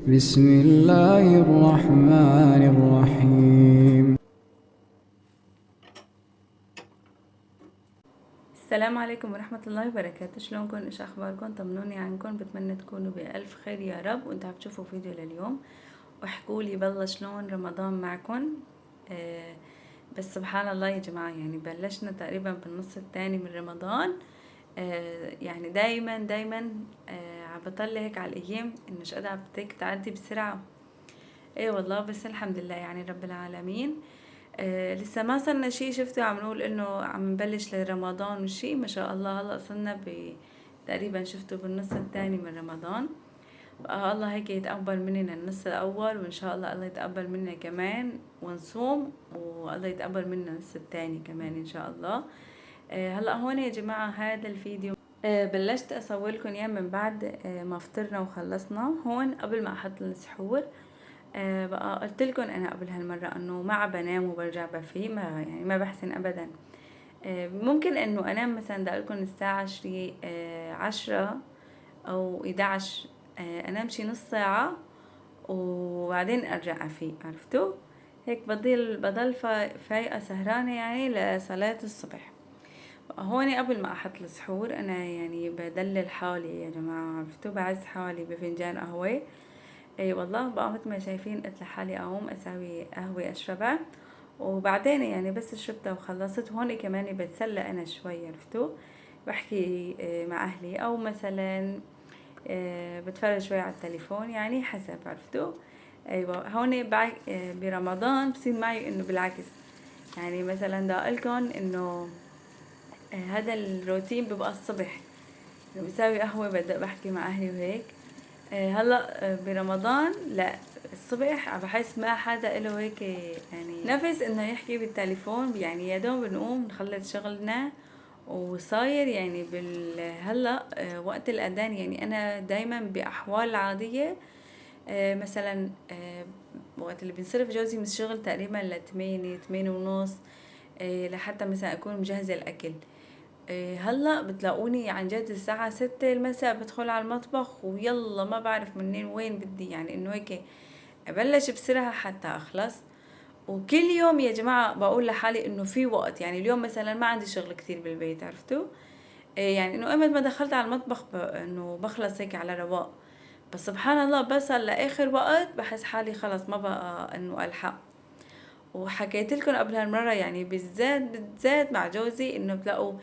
بسم الله الرحمن الرحيم. السلام عليكم ورحمة الله وبركاته. شلونكم؟ ايش اخباركم؟ طمنوني عنكم، بتمنى تكونوا بألف خير يا رب. وانتوا عم تشوفوا فيديو لليوم واحكوا لي بالله شلون رمضان معكم. بس سبحان الله يا جماعة، يعني بلشنا تقريبا بالنص الثاني من رمضان. يعني دايما عم بطلع هيك على الايام انه شقد عم تعدي بسرعة. ايه والله، بس الحمد لله يعني رب العالمين. لسه ما صرنا شي، شفتوا عم نقول انه عم نبلش لرمضان وشي، ما شاء الله هلا صرنا تقريبا شفتوا بالنص الثاني من رمضان. بقى الله هيك يتقبل مننا النص الاول، وان شاء الله الله يتقبل منا كمان ونصوم، والله يتقبل منا النص الثاني كمان ان شاء الله. هلا هون يا جماعة هذا الفيديو بلشت اصور لكم اياه من بعد ما فطرنا وخلصنا هون قبل ما احط السحور. بقى قلت لكم انا قبل هالمره انه ما عم بنام وبرجع بفيق، ما يعني ما بحسن ابدا. ممكن انه انام مثلا دقلكم الساعه 10 او 11. انام شي نص ساعه وبعدين ارجع افيق، عرفتوا؟ هيك بضل فايقه سهرانه يعني لصلاه الصبح. هون قبل ما احط السحور انا يعني بدلل حالي يا جماعه، عرفتوا؟ بعز حالي بفنجان قهوه. اي والله بقى مثل ما شايفين قلت لحالي اقوم اسوي قهوة اشربها، وبعدين يعني بس شربتها وخلصت. هون كمان بتسلى انا شوي، عرفتوا؟ بحكي مع اهلي، او مثلا بتفرج شوي على التليفون، يعني حسب، عرفتوا؟ ايوه هون برمضان بصير معي انه بالعكس. يعني مثلا دا لكم انه هذا الروتين بيبقى الصبح، انه بساوي قهوة ببدأ بحكي مع اهلي وهيك. هلا برمضان لا، الصبح عم بحس ما حدا له هيك يعني نفس انه يحكي بالتليفون. يعني يا دوب بنقوم نخلص شغلنا وصاير يعني هلا وقت الاذان. يعني انا دايما باحوال العاديه مثلا وقت اللي بنصرف جوزي من الشغل تقريبا لثمانية 8:30، لحتى مثلا اكون مجهزه الاكل. هلا بتلاقوني عن جد الساعة 6 المساء بدخل على المطبخ، ويلا ما بعرف منين وين بدي، يعني انه هيك ابلش بسرعة حتى اخلص. وكل يوم يا جماعة بقول لحالي انه في وقت. يعني اليوم مثلا ما عندي شغل كتير بالبيت، عرفتوا؟ يعني انه امتى ما دخلت على المطبخ انه بخلص هيك على رواق. بس سبحان الله بصل لاخر وقت بحس حالي خلص ما بقى انه الحق. وحكيت لكم قبل هالمرة، يعني بالذات مع جوزي انه بتلاقوا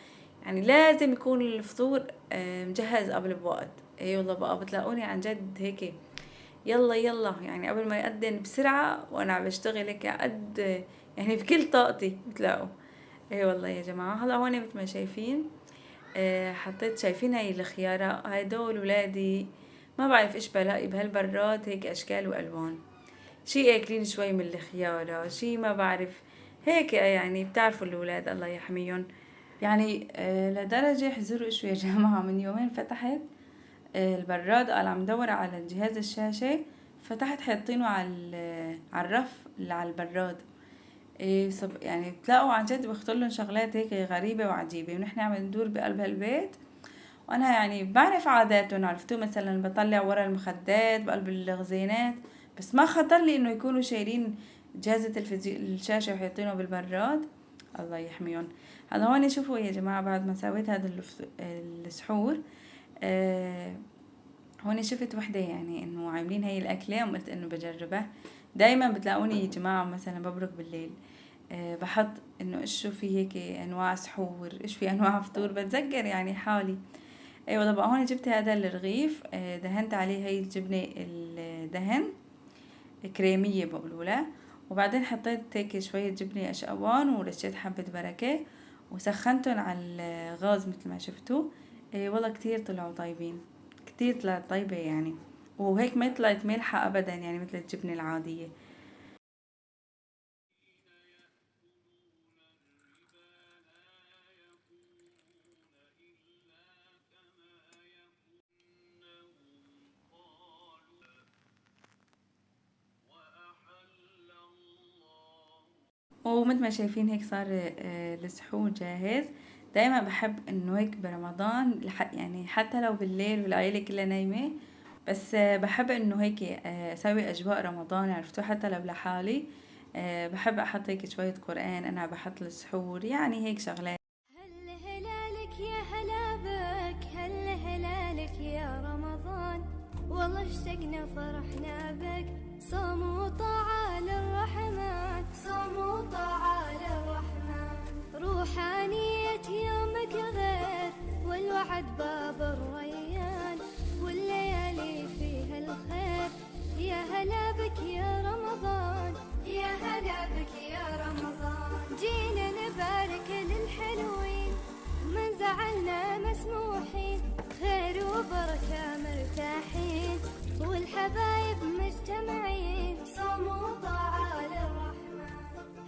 يعني لازم يكون الفطور مجهز قبل بوقت. اي والله بقى بتلاقوني عن جد هيك يلا يلا، يعني قبل ما يقدن بسرعة وانا عم بشتغل هيك قد يعني بكل طاقتي بتلاقوا. اي والله يا جماعة. هلا هون مثل ما شايفين حطيت، شايفين هاي الخيارة؟ هدول ولادي ما بعرف ايش بلاقي بهالبراد، هيك اشكال والوان. شي اكلين شوي من الخيارة، شي ما بعرف هيك. يعني بتعرفوا الولاد الله يحميهم. يعني لدرجة احذروا شوي يا جماعة، من يومين فتحت البراد، قال عم دور على جهاز الشاشة، فتحت حاطينه على الرف اللي على البراد. يعني بتلاقوا عن جد بيختارلن شغلات هيك غريبة وعجيبة، ونحن عم ندور بقلب هالبيت. وانا يعني بعرف عاداتهم، عرفتوا؟ مثلا بطلع ورا المخدات بقلب الخزينات، بس ما خطر لي انه يكونوا شايلين جهاز الشاشة وحاطينه بالبراد. الله يحميهم. هلا هون شوفوا يا جماعة، بعد ما سويت هذا السحور آه هون شفت وحدة يعني انه عاملين هاي الاكلة، وقلت انه بجربها. دايما بتلاقوني يا جماعة مثلا ببرك بالليل بحط انه ايش شو في هيك انواع سحور، ايش في انواع فطور، بتذكر يعني حالي. ايوه طبعا. هون جبت هذا الرغيف دهنت عليه هاي الجبنة الدهن كريمية بقولوا له، وبعدين حطيت هيك شوية جبنة اشقوان ورشيت حبة بركة، وسخنتهم على الغاز مثل ما شفتوا. والله كتير طلعوا طيبين، كتير طلعت طيبة يعني. وهيك ما طلعت مالحة ابدا، يعني مثل الجبنة العادية. ومثل ما شايفين هيك صار السحور جاهز. دايما بحب انه هيك برمضان يعني حتى لو بالليل والعيلة كلها نايمة، بس بحب انه هيك اسوي اجواء رمضان، عرفتوا؟ حتى لو لحالي بحب احط هيك شوية قرآن، انا بحط السحور، يعني هيك شغلات. هل هلالك يا هلا بك، هل هلالك يا رمضان، والله اشتقنا فرحنا بك، صوم وطاعة للرحمن، صوم وطاعة للرحمن، روحانية يومك غير، والوعد باب الريان، والليالي فيها الخير، يا هلا بك يا رمضان، يا هلا بك يا رمضان، جينا نبارك للحلوين، من زعلنا مسموحين، خير وبركة مرتاحين، والحبايب مجتمعين، صوم وطاعة للرحمن.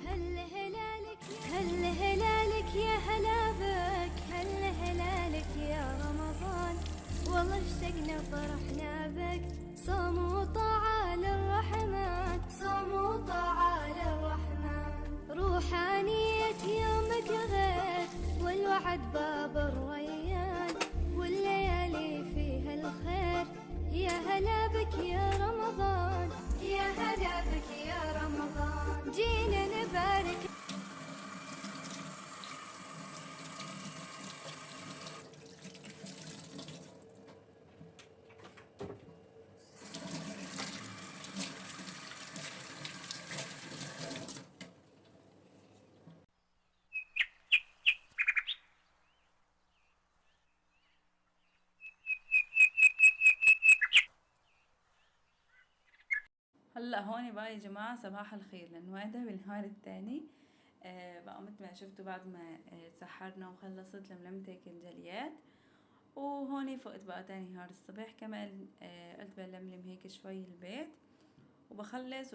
هل هلالك، هل هلالك يا هلا بك، هل هلالك يا رمضان، والله اشتقنا فرحنا بك، صوم وطاعة للرحمن، صوم وطاعة للرحمن، روحانية يومك غير، والوعد باب الريان، والليالي فيها الخير، يا هلا بك يا رمضان، يا هلا بك يا رمضان، جينا نبارك. هلا هون بقى يا جماعة صباح الخير، لأنه هذا بالنهار التاني. بقى مثل ما شفتوا بعد ما تسحرنا وخلصت لملمت هيك الجليات، وهون فقت بقى تاني نهار الصبح كمان. قلت بلملم هيك شوي البيت وبخلص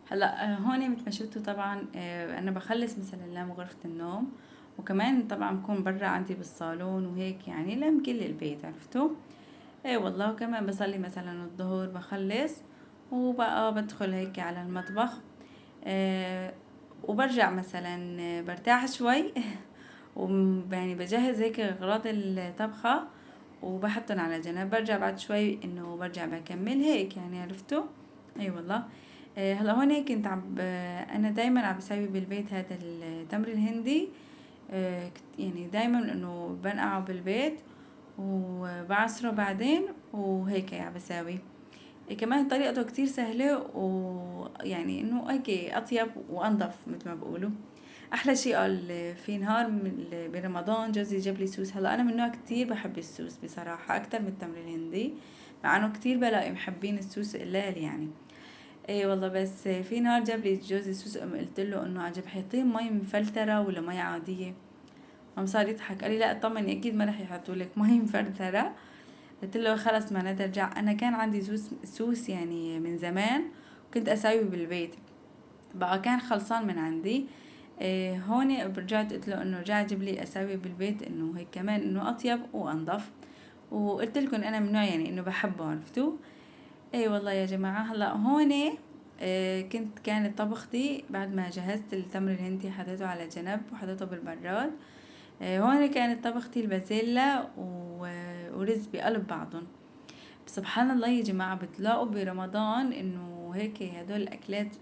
هلا هون مثل ما شفتوا طبعا. انا بخلص مثلا لم غرفة النوم، وكمان طبعا بكون برا عندي بالصالون وهيك، يعني لم كل البيت، عرفتوا؟ ايه والله. وكمان بصلي مثلا الظهر بخلص، وبقى بدخل هيك على المطبخ. وبرجع مثلا برتاح شوي يعني بجهز هيك اغراض الطبخة وبحطن على جنب، برجع بعد شوي انه برجع بكمل هيك، يعني عرفتوا؟ اي والله. هلا هون كنت انا دايما عم بسوي بالبيت هذا التمر الهندي. يعني دايما انه بنقعه بالبيت وبعصره بعدين، وهيك عم بساوي. كمان طريقته كتير سهلة، ويعني انه هيك اطيب وانضف مثل ما بقولوا. احلى شيء قال في نهار برمضان جوزي جاب لي سوس. هلا انا من نوع كتير بحب السوس بصراحة اكتر من التمر الهندي، مع انه كتير بلاقي محبين السوس قلال يعني. ايه والله. بس في نهار جاب لي جوزي سوس، قلت له انه عجب حيطين مي مفلترة ولا مي عادية؟ قام صار يضحك، قال لي لا اطمني اكيد ما رح يحطوا لك مي مفلترة. قلت له خلص ما نرجع. انا كان عندي سوس يعني من زمان، كنت اسوي بالبيت، بقى كان خلصان من عندي. هون رجعت قلت له انه رجع جيب لي اسوي بالبيت، انه هيك كمان انه اطيب وانضف. وقلت لكم انا من نوع يعني انه بحبه، عرفتوا؟ اي والله يا جماعة. هلا هون كانت طبختي بعد ما جهزت التمر الهندي، حطيته على جنب وحطيته بالبراد. هون كانت طبختي البازيلا ورز بقلب بعضهم. سبحان الله يا جماعة، بتلاقوا برمضان انه هيك هدول الاكلات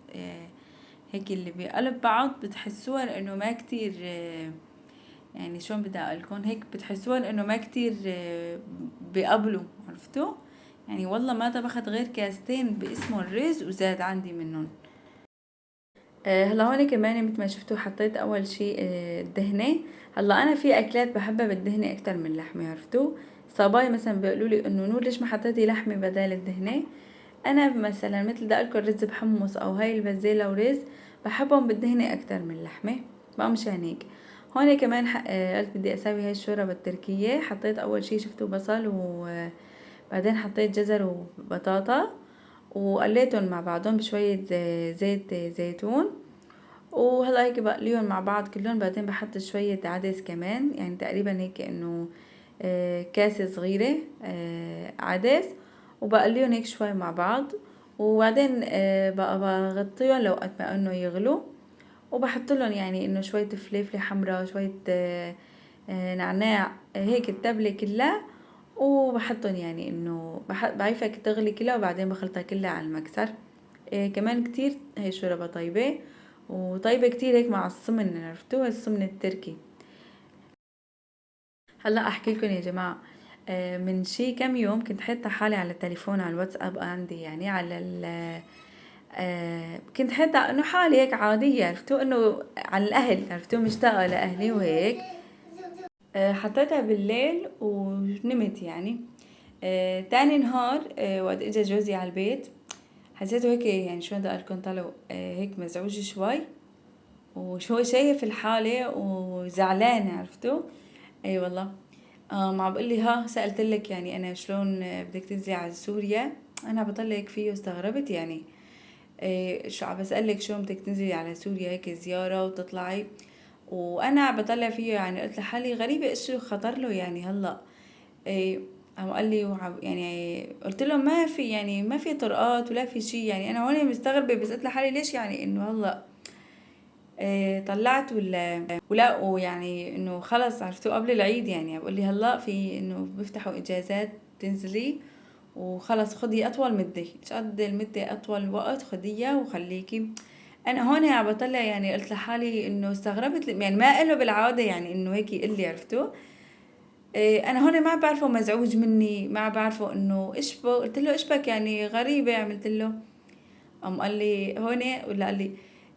هيك اللي بقلب بعض بتحسوها انه ما كتير يعني شلون بدي اقولكم، هيك بتحسوها انه ما كتير بيقبلوا، عرفتوا؟ يعني والله ما طبخت غير كاستين باسمه الرز وزاد عندي منهم. هلا هون كمان مثل ما شفتوا حطيت اول شي الدهنة. هلا انا في اكلات بحبها بالدهنة اكتر من اللحمة، عرفتوا؟ صبايا مثلا بيقولوا لي انه نور ليش ما حطيتي لحمة بدال الدهنة؟ انا مثلا مثل بدي اكل رز بحمص او هاي البزالة ورز بحبهم بالدهنة اكتر من اللحمة، بقى مشان هيك. هون كمان قلت بدي اسوي هاي الشوربة التركية. حطيت اول شي شفتوا بصل وبعدين حطيت جزر وبطاطا وقليتهم مع بعضهم بشوية زيت زيتون، وهلا هيك بقليهم مع بعض كلهم. بعدين بحط شوية عدس كمان، يعني تقريبا هيك انه كاسة صغيرة عدس، وبقليهم هيك شوي مع بعض. وبعدين بقى بغطيهم لو قد ما انه يغلوا، وبحط لهم يعني انه شوية فلفلة حمراء، شوية نعناع، هيك التبلة كلها. وبحطهم يعني انه بعيفها تغلي كلها، وبعدين بخلطها كلها على المكسر. كمان كتير هي شوربة طيبة، وطيبة كتير هيك مع السمن، عرفتوا السمن التركي. هلا احكي لكم يا جماعة، من شي كم يوم كنت حاطة حالي على التليفون على الواتساب عندي، يعني على كنت حاطة انه حالي هيك عادية، عرفتوا انه على الاهل، عرفتوا مشتاقة لاهلي وهيك. حطيتها بالليل ونمت يعني. تاني نهار وقت اجا جوزي على البيت حسيته هيك، يعني شو بدي اقولكم، طلعوا هيك مزعوج شوي، وشو شايف الحالة وزعلان، عرفتوا؟ اي والله. عم بقول لي ها سألت لك يعني انا شلون بدك تنزلي على سوريا. انا بطلع هيك فيه واستغربت يعني شو عم بسألك شلون بدك تنزلي على سوريا هيك زيارة وتطلعي، وانا عم بطلع فيه يعني قلت لحالي غريبة ايش خطر له يعني هلا. عم قال لي يعني قلت له ما في يعني ما في طرقات ولا في شيء، يعني انا هون مستغربة، بس قلت لحالي ليش يعني انه هلا طلعت ولا يعني انه خلص، عرفتوا قبل العيد يعني بقول لي هلا في انه بيفتحوا اجازات تنزلي وخلص خدي اطول مدة، ايش قد المدة اطول وقت خديها وخليكي. انا هون عم بطلع يعني قلت لحالي انه استغربت يعني ما له بالعادة يعني انه هيك يقول لي، عرفتوا؟ انا هون ما بعرفه مزعوج مني، ما بعرفه انه ايش بو. قلت له ايش بك يعني غريبة، عملت له. قال لي هون ولا قال لي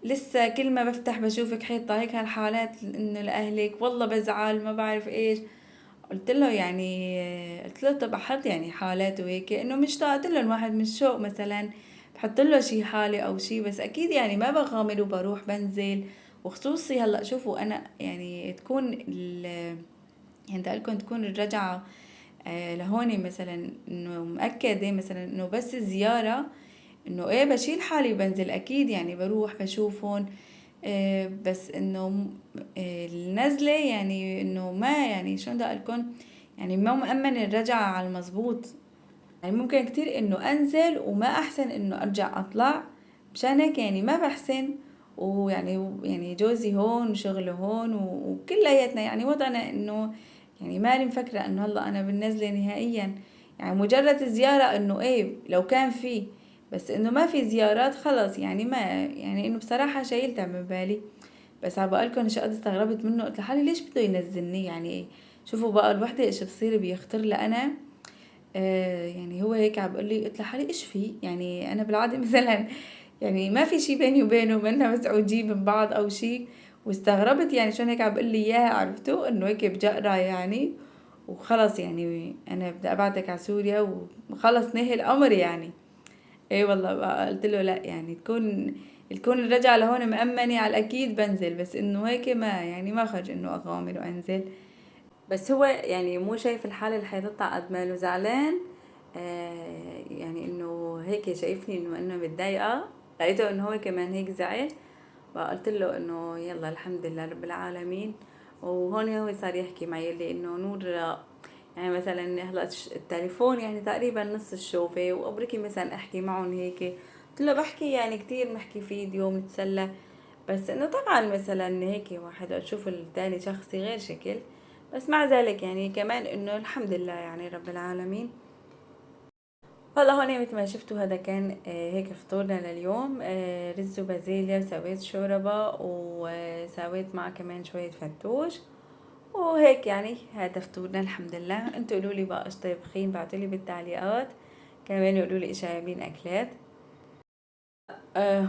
لسه كل ما بفتح بشوفك حيطة هيك هالحالات انه لاهلك، والله بزعل ما بعرف ايش. قلت له يعني قلت له طب احط يعني حالات وهيك انه مشتاق، قلت له الواحد من شوق مثلا بحط له شي حالة او شي، بس اكيد يعني ما بغامر وبروح بنزل. وخصوصي هلا شوفوا انا يعني تكون يعني تقلكم تكون الرجعة لهون مثلا انه مأكدة مثلا انه بس الزيارة انه ايه بشيل حالي بنزل اكيد يعني بروح بشوفهم. بس انه النزلة يعني انه ما يعني شو بدي اقولكم، يعني ما مأمن الرجعة على المزبوط. يعني ممكن كتير انه انزل وما احسن انه ارجع اطلع، مشان هيك يعني ما بحسن. ويعني جوزي هون وشغله هون وكلياتنا يعني وضعنا انه يعني ماني مفكرة انه هلا انا بالنزلة نهائيا. يعني مجرد الزيارة انه ايه لو كان في، بس انه ما في زيارات خلص يعني ما يعني انه بصراحة شايلتها من بالي. بس عم بقولكم ايش قد استغربت منه، قلت لحالي ليش بده ينزلني يعني ايه. شوفوا بقى الوحدة ايش بصير بيخطر لأنا. يعني هو هيك عم بقول لي، قلت لحالي ايش في يعني انا بالعاده مثلا يعني ما في شي بيني وبينه منا مزعوجين من بعض او شي. واستغربت يعني شلون هيك عم بقول لي اياها، عرفتوا انه هيك بجقرة يعني. وخلص يعني انا بدي ابعتك على سوريا وخلص نهي الامر يعني. ايه والله بقى قلت له لا يعني تكون الرجعة لهون مأمنة على الأكيد بنزل، بس إنه هيك ما يعني ما خرج إنه أغامر وأنزل. بس هو يعني مو شايف الحالة اللي حيطلع قد ما له زعلان. يعني انه هيك شايفني انه متضايقة، لقيته انه هو كمان هيك زعل. فقلت له انه يلا الحمد لله رب العالمين. وهون هو صار يحكي معي اللي انه نور يعني مثلا هلا التليفون يعني تقريبا نص الشوفة، وابركي مثلا احكي معهم هيك. قلت له بحكي يعني كتير بنحكي فيديو بنتسلى، بس انه طبعا مثلا هيك واحد اشوف التاني شخصي غير شكل. بس مع ذلك يعني كمان انه الحمد لله يعني رب العالمين. هلا هون مثل ما شفتوا هذا كان هيك فطورنا لليوم. رز وبازيليا، وسويت شوربة، وسويت معه كمان شوية فتوش، وهيك يعني هذا فطورنا الحمد لله. انتوا قولوا لي بقى ايش طيبخين، بعتوا لي بالتعليقات، كمان قولوا لي ايش عاملين اكلات.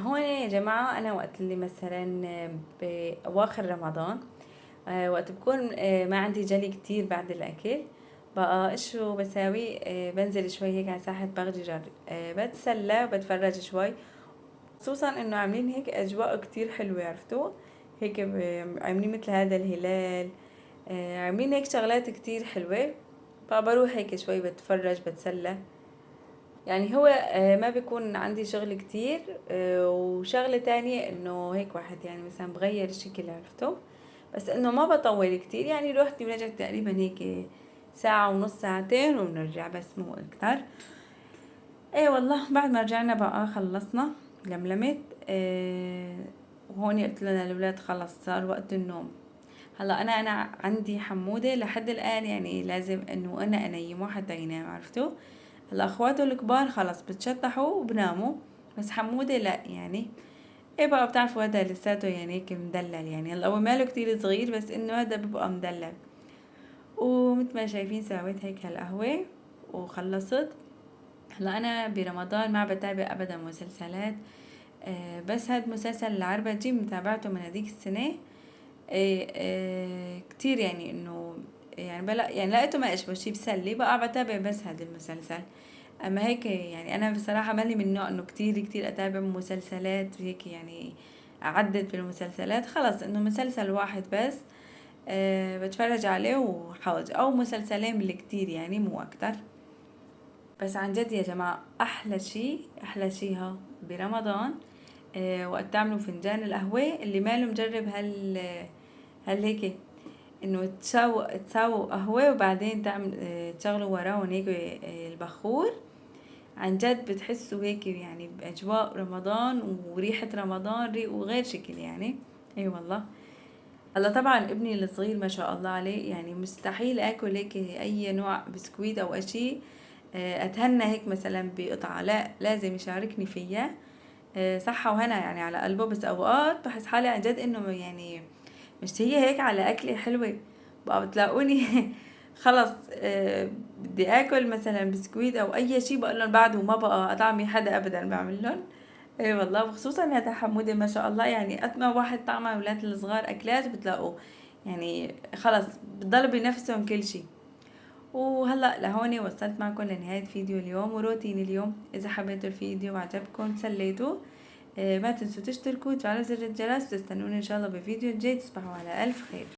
هون يا جماعة أنا وقت اللي مثلا بأواخر رمضان، وقت بكون ما عندي جلي كتير بعد الأكل، بقى إشو بساوي، بنزل شوي هيك على ساحة بغجر، بتسلى وبتفرج شوي، خصوصا إنه عاملين هيك أجواء كتير حلوة، عرفتوا هيك عاملين مثل هذا الهلال، عاملين هيك شغلات كتير حلوة، بقى بروح هيك شوي بتفرج بتسلى. يعني هو ما بيكون عندي شغل كتير، وشغلة تانية انه هيك واحد يعني مثلا بغير الشكل، عرفتوا، بس انه ما بطول كتير، يعني روحتي ورجعت تقريبا هيك ساعة ونص ساعتين وبنرجع، بس مو اكتر. ايه والله بعد ما رجعنا بقى خلصنا لملمت، وهون قلت لنا الاولاد خلص صار وقت النوم. هلا انا عندي حموده لحد الان، يعني لازم انه انا انيمه حتى ينام، عرفتوا. هلا اخواته الكبار خلص بتشطحوا وبناموا، بس حموده لا يعني. ايه بقى بتعرفوا هذا لساته يعني هيك مدلل، يعني هلا هو ماله كتير صغير، بس انه هذا بيبقى مدلل. ومثل ما شايفين سويت هيك هالقهوه وخلصت. هلا انا برمضان ما بتابع ابدا مسلسلات، بس هاد مسلسل العربجي متابعته من هذيك السنه. كتير يعني انه يعني بلا يعني لقيته ما اشبه شي بسلي، بقى بتابع بس هذا المسلسل. اما هيك يعني انا بصراحة مالي من النوع انه كتير اتابع مسلسلات هيك، يعني اعدد بالمسلسلات، خلص انه مسلسل واحد بس بتفرج عليه وحوج، او مسلسلين بالكتير يعني مو اكتر. بس عن جد يا جماعة احلى شي ها برمضان، وقت تعملوا فنجان القهوة، اللي ماله مجرب هل هيك انه تساووا قهوة وبعدين تعمل تشغلوا وراهم هيك البخور، عن جد بتحسوا هيك يعني بأجواء رمضان وريحة رمضان، ريق وغير شكل يعني. اي والله. هلا طبعا ابني الصغير ما شاء الله عليه، يعني مستحيل اكل هيك اي نوع بسكويت او اشي اتهنى هيك مثلا بقطعة، لا لازم يشاركني فيها، صحة وهنا يعني على قلبه. بس اوقات بحس حالي عن جد انه يعني مش هي هيك على أكلة حلوة، بقى بتلاقوني خلص بدي اكل مثلا بسكويت او اي شيء، بقول لهم بعده ما بقى اطعمي حدا ابدا بعمل لهم. اي والله. وخصوصا هذا حموده ما شاء الله، يعني قد ما واحد طعمه اولاد الصغار اكلات بتلاقوه يعني خلص بتضل بنفسهم كل شيء. وهلا لهون وصلت معكم لنهاية فيديو اليوم وروتين اليوم. اذا حبيتوا الفيديو وعجبكم تسليتوا، ما تنسوا تشتركوا وتفعلوا زر الجرس، وتستنوني ان شاء الله بفيديو جديد. تصبحوا على الف خير.